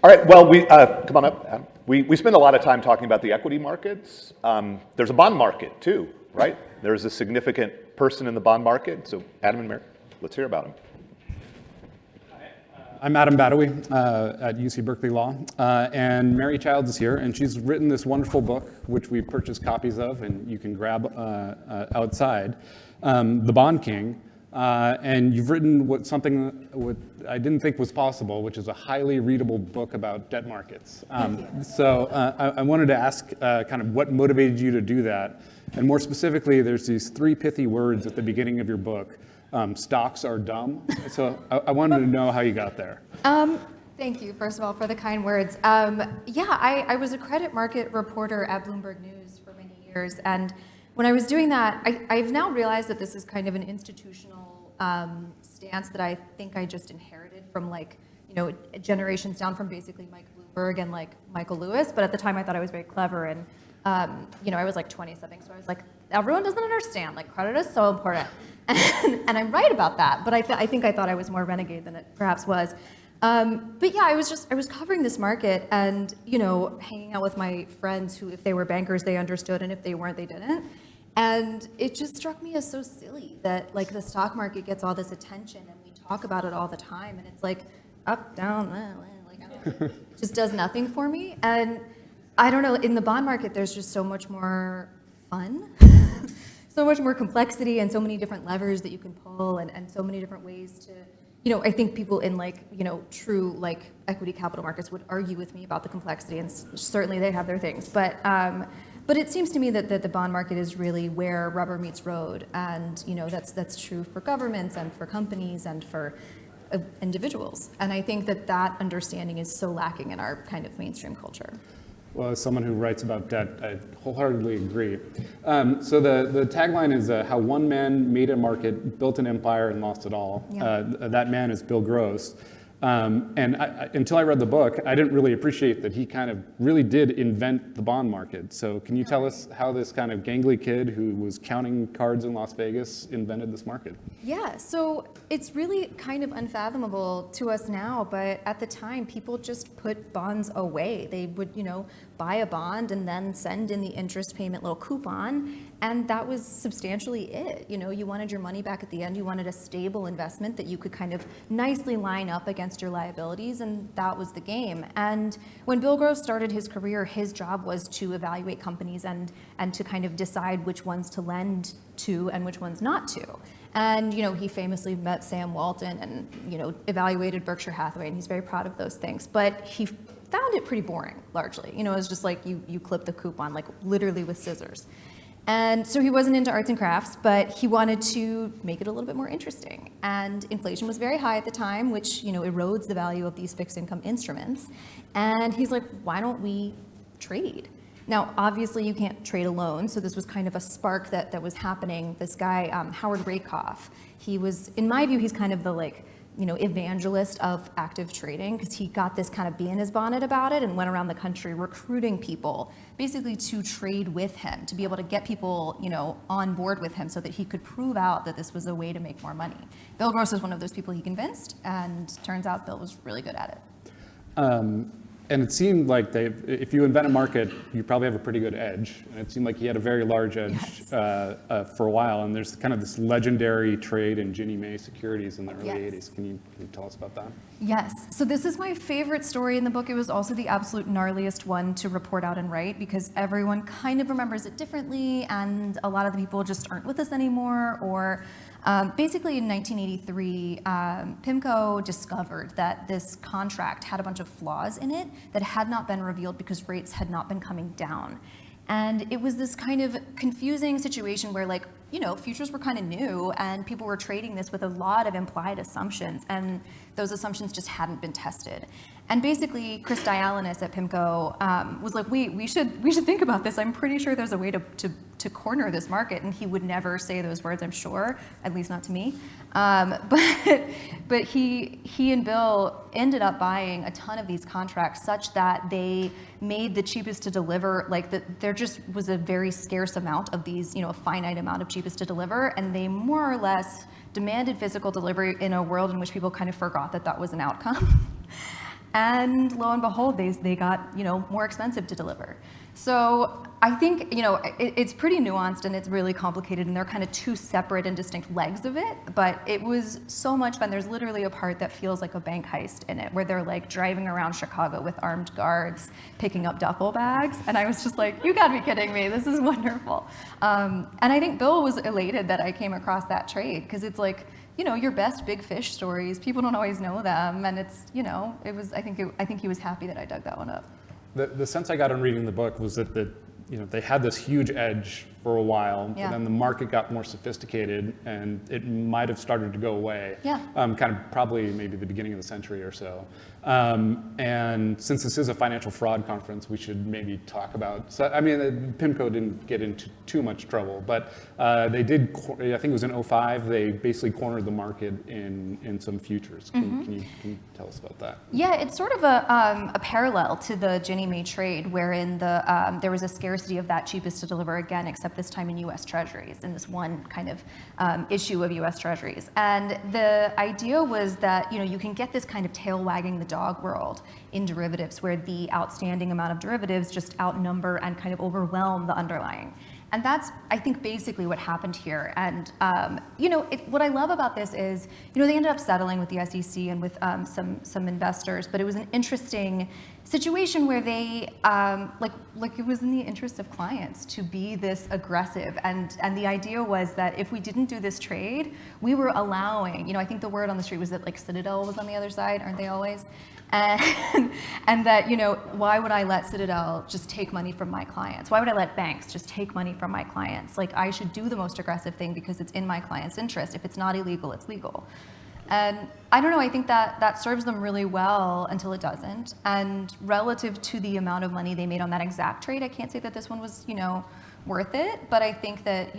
All right, well, come on up, Adam. We spend a lot of time talking about the equity markets. There's a bond market too, right? There's a significant person in the bond market. So Adam and Mary, let's hear about them. I'm Adam Badawi at UC Berkeley Law, and Mary Childs is here, and she's written this wonderful book, which we purchased copies of, and you can grab outside, The Bond King. And you've written something I didn't think was possible, which is a highly readable book about debt markets. So I wanted to ask kind of what motivated you to do that, and more specifically, there's these 3 pithy words at the beginning of your book. Stocks are dumb. So I wanted to know how you got there. Thank you, first of all, for the kind words. I was a credit market reporter at Bloomberg News for many years. And when I was doing that, I've now realized that this is kind of an institutional stance that I think I just inherited from generations down from basically Mike Bloomberg and Michael Lewis. But at the time, I thought I was very clever. And, I was 20-something. So I was like, everyone doesn't understand. Credit is so important. And I'm right about that, but I think I thought I was more renegade than it perhaps was. But yeah, I was covering this market and, hanging out with my friends who, if they were bankers, they understood, and if they weren't, they didn't. And it just struck me as so silly that the stock market gets all this attention and we talk about it all the time, and it's up, down, it just does nothing for me. And I don't know, in the bond market, there's just so much more fun. So much more complexity and so many different levers that you can pull and so many different ways to, I think people in true equity capital markets would argue with me about the complexity, and certainly they have their things. But it seems to me that the bond market is really where rubber meets road, and that's true for governments and for companies and for individuals. And I think that understanding is so lacking in our kind of mainstream culture. Well, as someone who writes about debt, I wholeheartedly agree. So the tagline is how one man made a market, built an empire, and lost it all. Yeah. That man is Bill Gross. And until I read the book, I didn't really appreciate that he kind of really did invent the bond market. So can you tell us how this kind of gangly kid who was counting cards in Las Vegas invented this market? Yeah, so it's really kind of unfathomable to us now, but at the time, people just put bonds away. They would, buy a bond and then send in the interest payment little coupon, and that was substantially it. You wanted your money back at the end. You wanted a stable investment that you could kind of nicely line up against your liabilities, and that was the game. And when Bill Gross started his career, his job was to evaluate companies and to kind of decide which ones to lend to and which ones not to. And he famously met Sam Walton and evaluated Berkshire Hathaway, and he's very proud of those things. But he found it pretty boring, largely. It was just you clip the coupon, literally with scissors. And so he wasn't into arts and crafts, but he wanted to make it a little bit more interesting. And inflation was very high at the time, which erodes the value of these fixed income instruments. And he's like, why don't we trade? Now, obviously, you can't trade alone, so this was kind of a spark that was happening. This guy, Howard Rakoff, he was, in my view, he's kind of the evangelist of active trading, because he got this kind of bee in his bonnet about it and went around the country recruiting people basically to trade with him, to be able to get people on board with him so that he could prove out that this was a way to make more money. Bill Gross was one of those people he convinced, and turns out Bill was really good at it. And it seemed like if you invent a market, you probably have a pretty good edge. And it seemed like he had a very large edge for a while. And there's kind of this legendary trade in Ginnie Mae securities in the early 80s. Can you tell us about that? Yes. So this is my favorite story in the book. It was also the absolute gnarliest one to report out and write, because everyone kind of remembers it differently, and a lot of the people just aren't with us anymore, or basically in 1983, PIMCO discovered that this contract had a bunch of flaws in it that had not been revealed because rates had not been coming down. And it was this kind of confusing situation where futures were kind of new and people were trading this with a lot of implied assumptions, and those assumptions just hadn't been tested. And basically, Chris Dialanis at PIMCO was like, we should think about this. I'm pretty sure there's a way to corner this market. And he would never say those words, I'm sure, at least not to me. But he and Bill ended up buying a ton of these contracts such that they made the cheapest to deliver, there just was a very scarce amount of these, a finite amount of cheapest to deliver, and they more or less demanded physical delivery in a world in which people kind of forgot that was an outcome. And lo and behold, they got, more expensive to deliver. So I think, it's pretty nuanced and it's really complicated, and they're kind of two separate and distinct legs of it, but it was so much fun. There's literally a part that feels like a bank heist in it, where they're like driving around Chicago with armed guards, picking up duffel bags, and I was just like, you gotta be kidding me, this is wonderful. And I think Bill was elated that I came across that trade, because it's like, your best big fish stories, people don't always know them, and it's, I think he was happy that I dug that one up. The sense I got in reading the book was that they had this huge edge for a while, Yeah. but then the market got more sophisticated, and it might have started to go away. Yeah. Kind of probably maybe the beginning of the century or so. And since this is a financial fraud conference, we should maybe talk about. So, I mean, PIMCO didn't get into too much trouble, but they did. I think it was in '05. They basically cornered the market in some futures. Can you tell us about that? Yeah, it's sort of a parallel to the Ginnie Mae trade, wherein there was a scarcity of that cheapest to deliver again, except this time in U.S. Treasuries, in this one kind of issue of U.S. Treasuries. And the idea was that you can get this kind of tail wagging the dog world in derivatives, where the outstanding amount of derivatives just outnumber and kind of overwhelm the underlying. And that's, I think, basically what happened here. And what I love about this is, they ended up settling with the SEC and with some investors, but it was an interesting situation where they, like it was in the interest of clients to be this aggressive. And the idea was that if we didn't do this trade, we were allowing, I think the word on the street was that like Citadel was on the other side, aren't they always? And that, why would I let Citadel just take money from my clients? Why would I let banks just take money from my clients? Like, I should do the most aggressive thing because it's in my client's interest. If it's not illegal, it's legal. And I don't know, I think that serves them really well until it doesn't. And relative to the amount of money they made on that exact trade, I can't say that this one was, worth it. But I think that,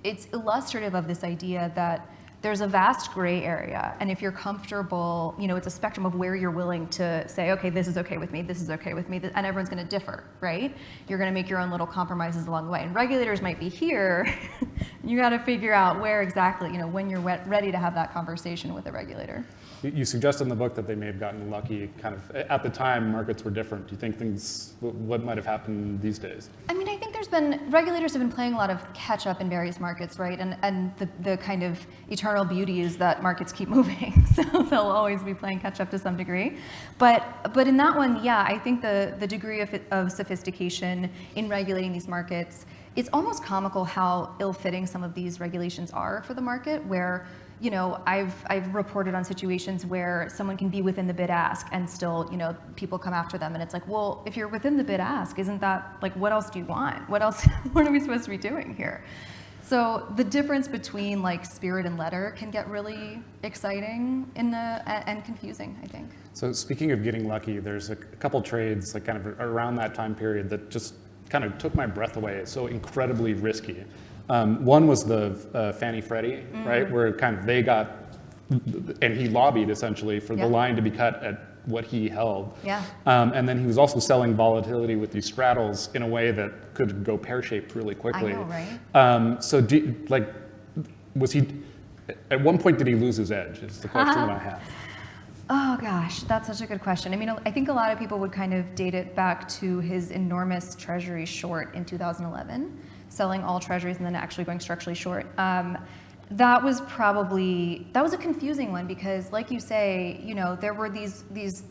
it's illustrative of this idea that there's a vast gray area, and if you're comfortable, it's a spectrum of where you're willing to say, okay, this is okay with me, this is okay with me, and everyone's going to differ, right? You're going to make your own little compromises along the way, and regulators might be here. You got to figure out where exactly, when you're ready to have that conversation with a regulator. You suggest in the book that they may have gotten lucky. Kind of at the time, markets were different. Do you think what might have happened these days? I mean, I think regulators have been playing a lot of catch up in various markets, right? And the kind of eternal beauty is that markets keep moving, so they'll always be playing catch up to some degree. But in that one, yeah, I think the degree of sophistication in regulating these markets, it's almost comical how ill-fitting some of these regulations are for the market, where I've reported on situations where someone can be within the bid-ask and still, people come after them, and it's like, well, if you're within the bid-ask, isn't that, like, what else do you want? What else, what are we supposed to be doing here? So the difference between like spirit and letter can get really exciting and confusing, I think. So speaking of getting lucky, there's a couple trades like kind of around that time period that just kind of took my breath away. It's so incredibly risky. One was the Fannie Freddie, right, where kind of they got, and he lobbied essentially for the line to be cut at what he held. Yeah. And then he was also selling volatility with these straddles in a way that could go pear-shaped really quickly. I know, right? So was he, at one point did he lose his edge is the question that I have. Oh gosh, that's such a good question. I mean, I think a lot of people would kind of date it back to his enormous treasury short in 2011, selling all treasuries and then actually going structurally short. That was a confusing one because, like you say, there were these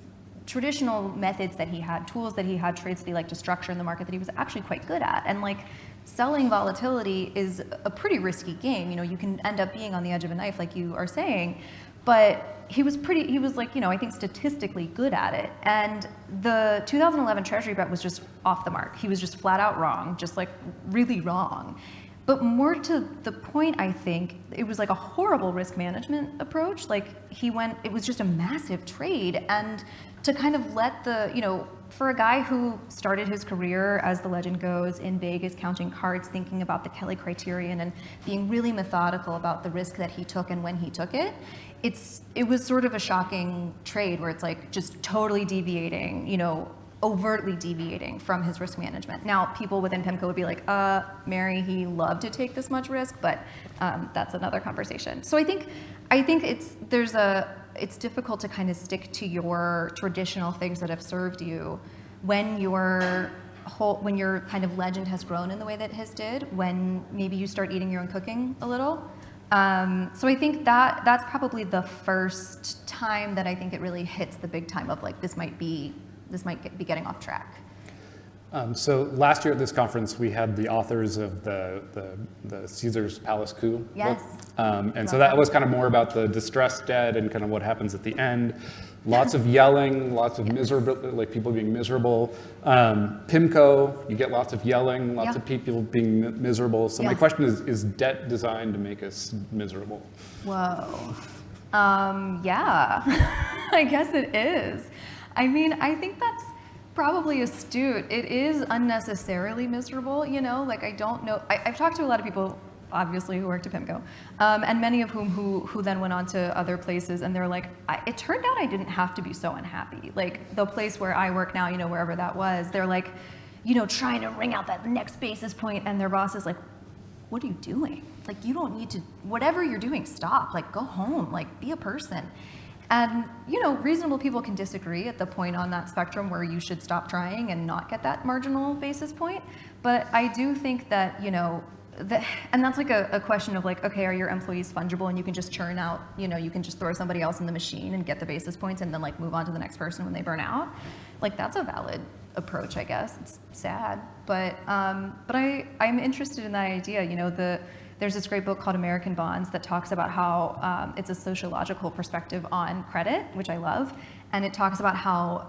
traditional methods that he had, tools that he had, trades that he liked to structure in the market that he was actually quite good at. And like selling volatility is a pretty risky game. You can end up being on the edge of a knife, like you are saying. But he was like, I think statistically good at it. And the 2011 Treasury bet was just off the mark. He was just flat out wrong, just like really wrong. But more to the point, I think, it was like a horrible risk management approach. Like it was just a massive trade. And to kind of let for a guy who started his career, as the legend goes, in Vegas, counting cards, thinking about the Kelly criterion and being really methodical about the risk that he took and when he took it, it was sort of a shocking trade where it's like just totally deviating, overtly deviating from his risk management. Now, people within PIMCO would be like, Mary, he loved to take this much risk, but that's another conversation. So I think it's difficult to kind of stick to your traditional things that have served you when your kind of legend has grown in the way that his did, when maybe you start eating your own cooking a little. So I think that's probably the first time that I think it really hits the big time of like, this might be getting off track. So last year at this conference, we had the authors of the Caesar's Palace Coup Yes. book. And so that was kind of more about the distressed dead and kind of what happens at the end. Lots of yelling, lots of miserable, like people being miserable. PIMCO, you get lots of yelling, lots of people being miserable. So my question is debt designed to make us miserable? Whoa. Yeah, I guess it is. I mean, I think that's probably astute. It is unnecessarily miserable, you know, like I don't know. I've talked to a lot of people, obviously, who worked at PIMCO, and many of whom who then went on to other places, and they're like, it turned out I didn't have to be so unhappy. Like the place where I work now, you know, wherever that was, they're like, you know, trying to wring out that next basis point, and their boss is like, what are you doing? Like, you don't need to, whatever you're doing, stop, like go home, like be a person. And, you know, reasonable people can disagree at the point on that spectrum where you should stop trying and not get that marginal basis point. But I do think that, you know, and that's like a question of like, okay, are your employees fungible and you can just churn out, you know, you can just throw somebody else in the machine and get the basis points and then like move on to the next person when they burn out? Like that's a valid approach, I guess. It's sad, but I'm interested in that idea. You know, there's this great book called American Bonds that talks about how it's a sociological perspective on credit, which I love. And it talks about how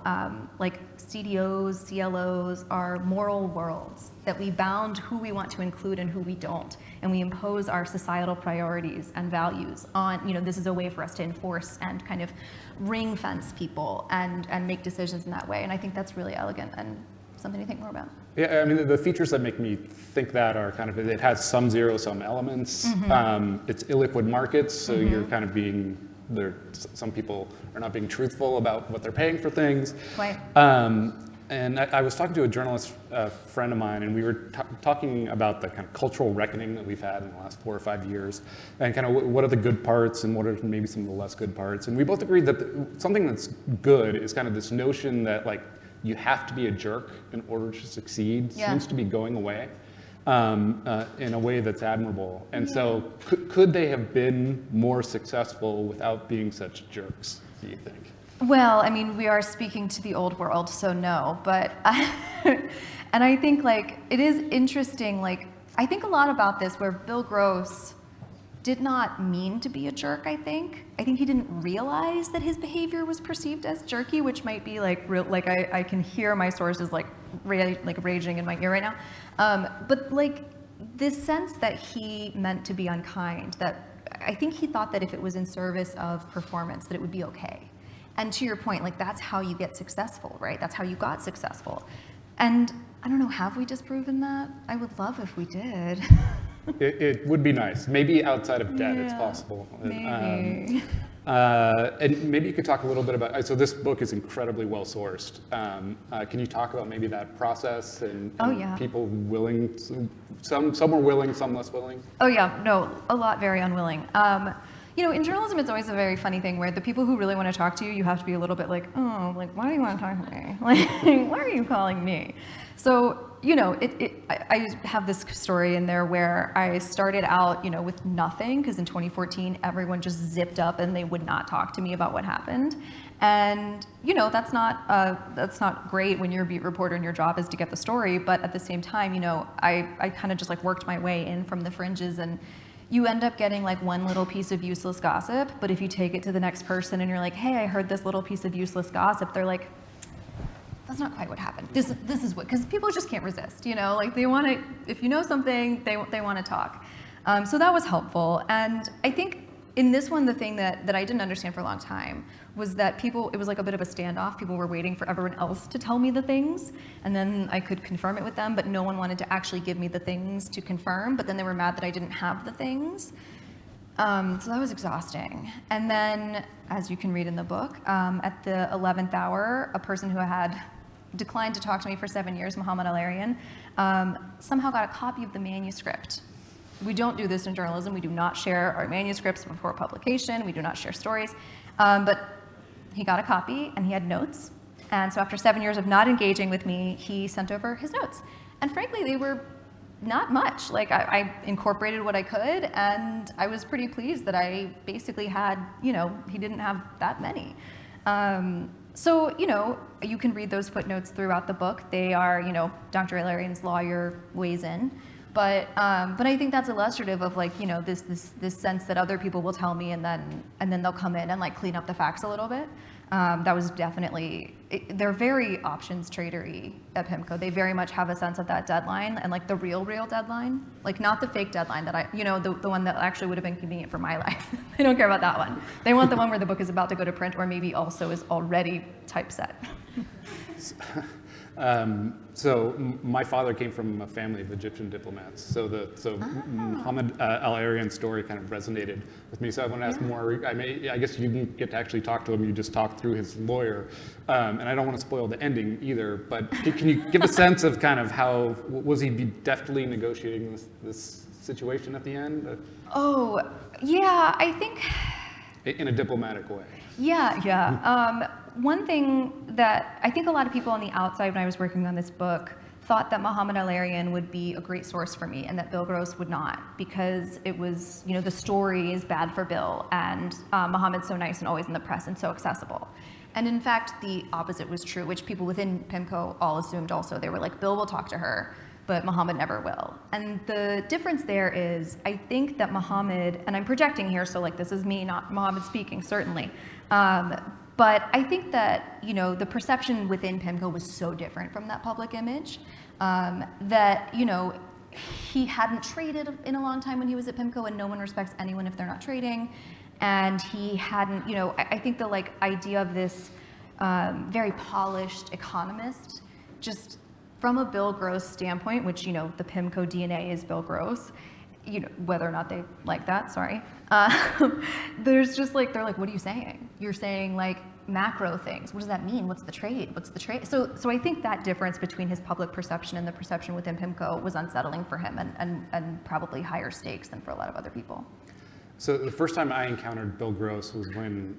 like CDOs, CLOs are moral worlds, that we bound who we want to include and who we don't. And we impose our societal priorities and values on, you know, this is a way for us to enforce and kind of ring fence people and make decisions in that way. And I think that's really elegant and something to think more about. Yeah, I mean, the features that make me think that are kind of, it has some zero-sum elements. It's illiquid markets, so you're kind of being, some people are not being truthful about what they're paying for things. Quite. And I was talking to a journalist friend of mine, and we were talking about the kind of cultural reckoning that we've had in the last 4 or 5 years, and kind of what are the good parts and what are maybe some of the less good parts. And we both agreed that something that's good is kind of this notion that like you have to be a jerk in order to succeed seems to be going away in a way that's admirable. And so could they have been more successful without being such jerks, do you think? Well, I mean, we are speaking to the old world, so no, but, and I think like, it is interesting, like, I think a lot about this where Bill Gross did not mean to be a jerk, I think. I think he didn't realize that his behavior was perceived as jerky, which might be like real, like I can hear my sources like raging in my ear right now. But like this sense that he meant to be unkind, that I think he thought that if it was in service of performance, that it would be okay. And to your point, like that's how you get successful, right? That's how you got successful. And I don't know, have we disproven that? I would love if we did. It would be nice. Maybe outside of debt, it's possible. Maybe. And maybe you could talk a little bit about, so this book is incredibly well sourced. Can you talk about maybe that process and people willing, some were willing, some less willing? Oh yeah, no, a lot very unwilling. You know, in journalism, it's always a very funny thing where the people who really want to talk to you, you have to be a little bit like, oh, like, why do you want to talk to me? Like, why are you calling me? So, you know, I have this story in there where I started out, you know, with nothing, because in 2014, everyone just zipped up and they would not talk to me about what happened. And, you know, that's not great when you're a beat reporter and your job is to get the story. But at the same time, you know, I kind of just like worked my way in from the fringes, and you end up getting like one little piece of useless gossip, but if you take it to the next person and you're like, hey, I heard this little piece of useless gossip, they're like, that's not quite what happened. This is what, because people just can't resist, you know, like they want to, if you know something, they want to talk. So that was helpful. And I think in this one, the thing that I didn't understand for a long time was that it was like a bit of a standoff. People were waiting for everyone else to tell me the things, and then I could confirm it with them, but no one wanted to actually give me the things to confirm, but then they were mad that I didn't have the things. So that was exhausting. And then, as you can read in the book, at the 11th hour, a person who had declined to talk to me for 7 years, Muhammad Al-Arian, somehow got a copy of the manuscript. We don't do this in journalism. We do not share our manuscripts before publication. We do not share stories. But he got a copy and he had notes. And so after 7 years of not engaging with me, he sent over his notes. And frankly, they were not much. Like I incorporated what I could, and I was pretty pleased that I basically had, he didn't have that many. So, you can read those footnotes throughout the book. They are, Dr. Ilarian's lawyer weighs in. But I think that's illustrative of this sense that other people will tell me and then they'll come in and like clean up the facts a little bit. That was definitely, they're very options tradery at PIMCO. They very much have a sense of that deadline and like the real deadline, like not the fake deadline that the one that actually would have been convenient for my life. They don't care about that one. They want the one where the book is about to go to print or maybe also is already typeset. So my father came from a family of Egyptian diplomats. So Muhammad Al-Arian's story kind of resonated with me. So I want to ask more. I guess you didn't get to actually talk to him. You just talked through his lawyer. And I don't want to spoil the ending either. But can you give a sense of kind of how was he deftly negotiating this situation at the end? Oh, yeah. I think in a diplomatic way. Yeah. One thing that I think a lot of people on the outside when I was working on this book thought that Muhammad Al-Arian would be a great source for me and that Bill Gross would not, because it was, the story is bad for Bill and Muhammad's so nice and always in the press and so accessible. And in fact, the opposite was true, which people within PIMCO all assumed also. They were like, Bill will talk to her, but Muhammad never will. And the difference there is, I think that Muhammad, and I'm projecting here, so like this is me, not Muhammad speaking, certainly. But I think that, the perception within PIMCO was so different from that public image that, he hadn't traded in a long time when he was at PIMCO, and no one respects anyone if they're not trading. And he hadn't, I think the idea of this very polished economist, just from a Bill Gross standpoint, which, the PIMCO DNA is Bill Gross, whether or not they like that, sorry. There's just they're like, what are you saying? You're saying macro things. What does that mean? What's the trade? What's the trade? So I think that difference between his public perception and the perception within PIMCO was unsettling for him and probably higher stakes than for a lot of other people. So the first time I encountered Bill Gross was when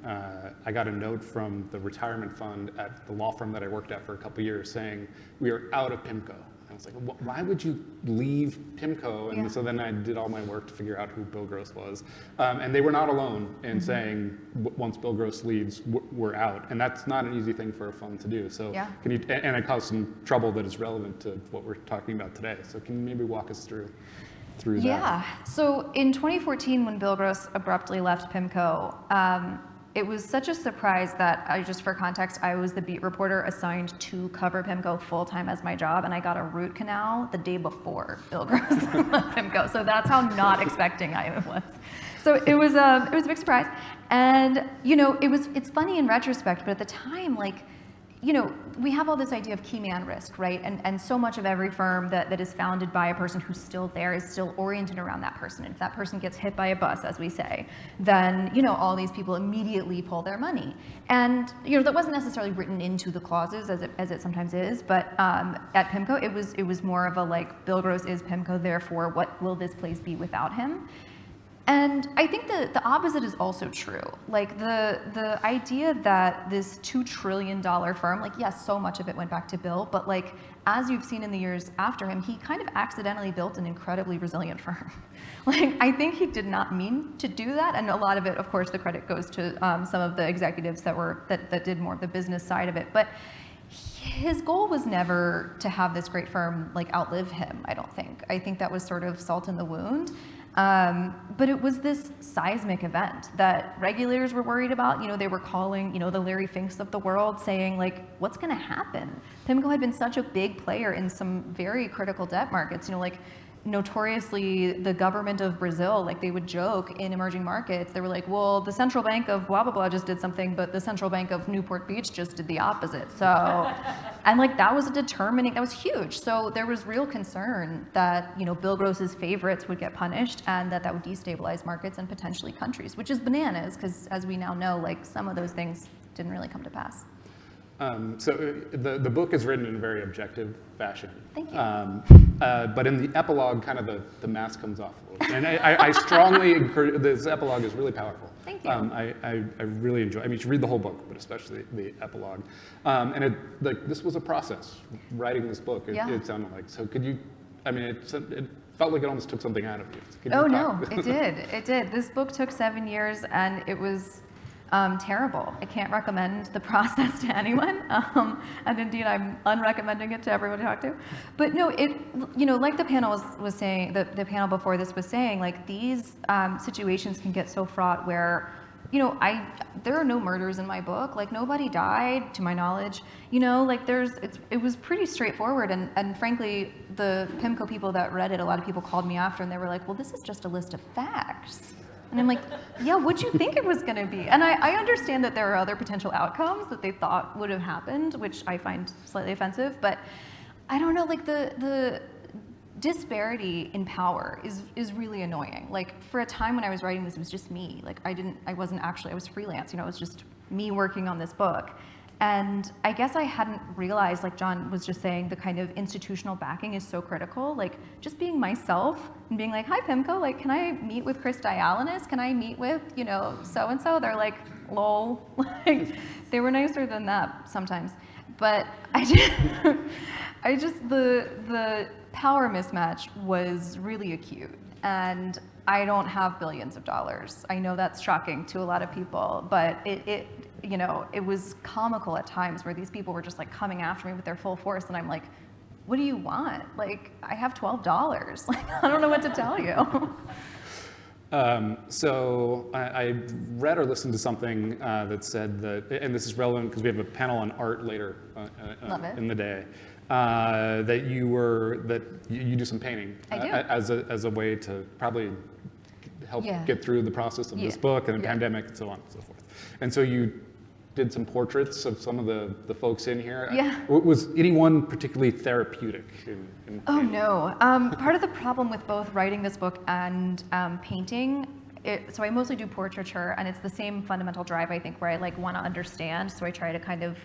I got a note from the retirement fund at the law firm that I worked at for a couple years saying, we are out of PIMCO. And I was like, why would you leave PIMCO? And so then I did all my work to figure out who Bill Gross was. And they were not alone in saying, once Bill Gross leaves, we're out. And that's not an easy thing for a fund to do. So can you, and it caused some trouble that is relevant to what we're talking about today. So can you maybe walk us through that? Yeah. So in 2014, when Bill Gross abruptly left PIMCO, it was such a surprise that, just for context, I was the beat reporter assigned to cover PIMCO full-time as my job, and I got a root canal the day before Bill Gross left PIMCO. So that's how not expecting I was. So it was a big surprise. And, it's funny in retrospect, but at the time, we have all this idea of key man risk, right? And so much of every firm that is founded by a person who's still there is still oriented around that person. And if that person gets hit by a bus, as we say, then, all these people immediately pull their money. And, that wasn't necessarily written into the clauses as it sometimes is, but at PIMCO, it was more of a Bill Gross is PIMCO, therefore what will this place be without him? And I think the opposite is also true. The idea that this $2 trillion firm, yes, so much of it went back to Bill, but as you've seen in the years after him, he kind of accidentally built an incredibly resilient firm. I think he did not mean to do that, and a lot of it, of course, the credit goes to some of the executives that did more of the business side of it. But his goal was never to have this great firm outlive him, I don't think. I think that was sort of salt in the wound. But it was this seismic event that regulators were worried about. They were calling, the Larry Finks of the world saying, what's going to happen? PIMCO had been such a big player in some very critical debt markets, notoriously the government of Brazil, they would joke in emerging markets. They were like, well, the central bank of blah, blah, blah just did something, but the central bank of Newport Beach just did the opposite. So, and that was huge. So there was real concern that, Bill Gross's favorites would get punished and that would destabilize markets and potentially countries, which is bananas because as we now know, some of those things didn't really come to pass. So the book is written in a very objective fashion. Thank you. But in the epilogue, kind of the mask comes off a little bit. And I strongly encourage, this epilogue is really powerful. Thank Thank you. I really enjoy. I mean, you should read the whole book, but especially the epilogue. And this was a process writing this book. It sounded like. So could you? I mean, it felt like it almost took something out of you. Could you Oh talk? no, it did. It did. This book took 7 years, and it was terrible. I can't recommend the process to anyone, and indeed, I'm unrecommending it to everyone to talk to. But no, like the panel was saying, the panel before this was saying, like these situations can get so fraught where, there are no murders in my book. Like nobody died, to my knowledge. Like it was pretty straightforward. And frankly, the PIMCO people that read it, a lot of people called me after, and they were like, "Well, this is just a list of facts." And I'm like, yeah, what'd you think it was going to be? And I understand that there are other potential outcomes that they thought would have happened, which I find slightly offensive. But I don't know, like the disparity in power is really annoying. Like for a time when I was writing this, it was just me. Like I was freelance, it was just me working on this book. And I guess I hadn't realized, like John was just saying, the kind of institutional backing is so critical. Like just being myself and being like, hi PIMCO, like can I meet with Chris Dialynis? Can I meet with, so-and-so? They're like, lol. Like they were nicer than that sometimes. But the power mismatch was really acute. And I don't have billions of dollars. I know that's shocking to a lot of people, but it was comical at times where these people were just like coming after me with their full force, and I'm like, what do you want? Like, I have $12. Like, I don't know what to tell you. So I read or listened to something that said that, and this is relevant because we have a panel on art later in the day, that you do some painting I do. as a way to probably help get through the process of this book and the pandemic and so on and so forth. And so you did some portraits of some of the folks in here. Yeah. Was anyone particularly therapeutic in Oh painting? no. Part of the problem with both writing this book and painting, so I mostly do portraiture, and it's the same fundamental drive, I think, where I like want to understand. So I try to kind of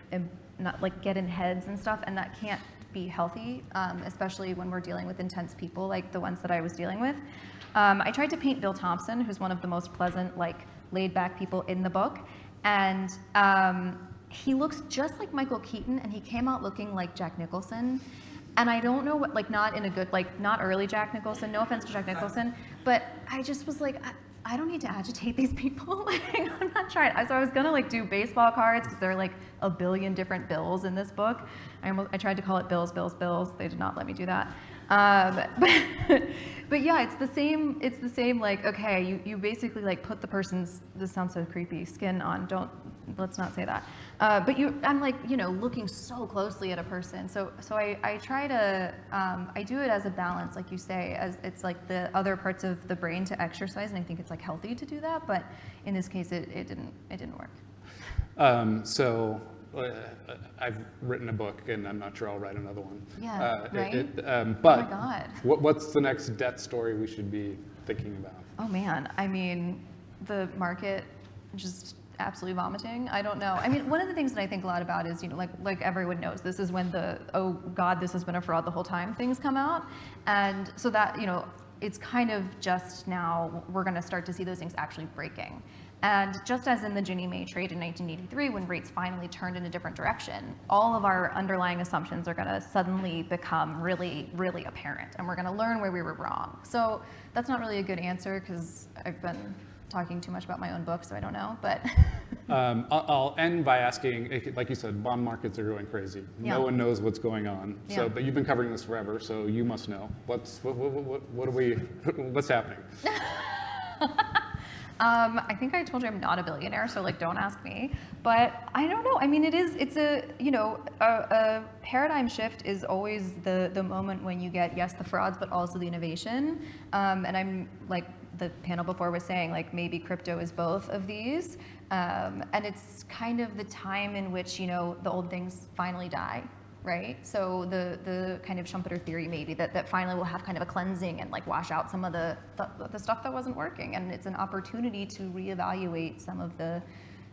not like get in heads and stuff, and that can't be healthy, especially when we're dealing with intense people like the ones that I was dealing with. I tried to paint Bill Thompson, who's one of the most pleasant, like laid-back people in the book, and he looks just like Michael Keaton, and he came out looking like Jack Nicholson. And I don't know what, like not in a good, like not early Jack Nicholson, no offense to Jack Nicholson, but I just was like, I don't need to agitate these people. Like, I'm not trying. So I was gonna like do baseball cards because there are like a billion different Bills in this book. I tried to call it Bills, Bills, Bills. They did not let me do that. But yeah, it's the same. It's the same. Like, okay, you basically like put the person's, this sounds so creepy, skin on. Let's not say that. But I'm like, looking so closely at a person. So I try to, I do it as a balance, like you say, as it's like the other parts of the brain to exercise, and I think it's like healthy to do that. But in this case, it didn't work. I've written a book, and I'm not sure I'll write another one. Yeah, right? But oh my God. what's the next death story we should be thinking about? Oh man, I mean, the market just absolutely vomiting. I don't know. I mean, one of the things that I think a lot about is, like everyone knows, this is when the, oh God, this has been a fraud the whole time things come out. And so that, it's kind of just now we're going to start to see those things actually breaking. And just as in the Ginnie Mae trade in 1983, when rates finally turned in a different direction, all of our underlying assumptions are going to suddenly become really, really apparent, and we're going to learn where we were wrong. So that's not really a good answer because I've been talking too much about my own book, so I don't know. But I'll end by asking, like you said, bond markets are going crazy. Yeah. No one knows what's going on. Yeah. So, but you've been covering this forever, so you must know. What's happening? I think I told you I'm not a billionaire, so like don't ask me. But I don't know. I mean, it's a paradigm shift is always the moment when you get, yes, the frauds, but also the innovation. And I'm like the panel before was saying, like maybe crypto is both of these. And it's kind of the time in which, the old things finally die. Right, so the kind of Schumpeter theory maybe that finally will have kind of a cleansing and like wash out some of the stuff that wasn't working, and it's an opportunity to reevaluate some of the,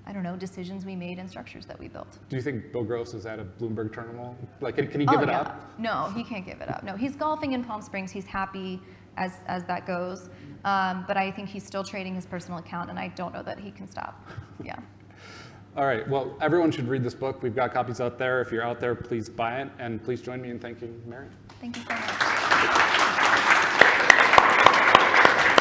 I don't know, decisions we made and structures that we built. Do you think Bill Gross is at a Bloomberg terminal? Like, can he give it up? No, he can't give it up. No, he's golfing in Palm Springs. He's happy. as that goes. But I think he's still trading his personal account, and I don't know that he can stop. Yeah. All right, well, everyone should read this book. We've got copies out there. If you're out there, please buy it, and please join me in thanking Mary. Thank you so much.